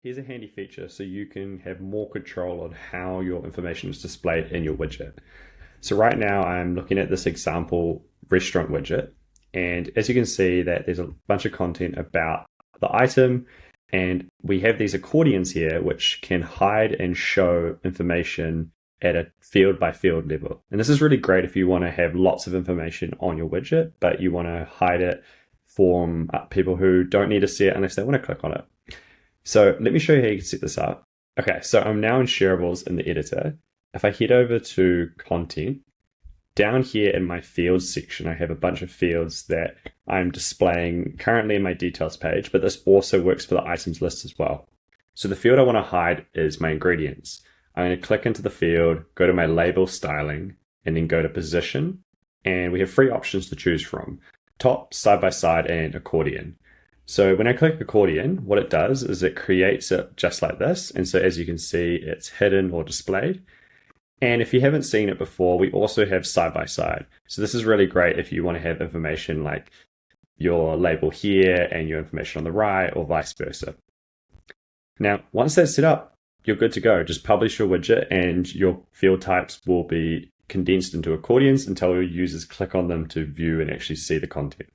Here's a handy feature so you can have more control on how your information is displayed in your widget. So right now I'm looking at this example restaurant widget, and as you can see that there's a bunch of content about the item, and we have these accordions here which can hide and show information at a field by field level. And this is really great if you want to have lots of information on your widget, but you want to hide it from people who don't need to see it unless they want to click on it. So let me show you how you can set this up. Okay, so I'm now in shareables in the editor. If I head over to content, down here in my fields section, I have a bunch of fields that I'm displaying currently in my details page, but this also works for the items list as well. So the field I want to hide is my ingredients. I'm going to click into the field, go to my label styling, and then go to position. And we have three options to choose from: top, side by side, and accordion. So when I click accordion, what it does is it creates it just like this. And so as you can see, it's hidden or displayed. And if you haven't seen it before, we also have side by side. So this is really great if you want to have information like your label here and your information on the right, or vice versa. Now, once that's set up, you're good to go. Just publish your widget and your field types will be condensed into accordions until your users click on them to view and actually see the content.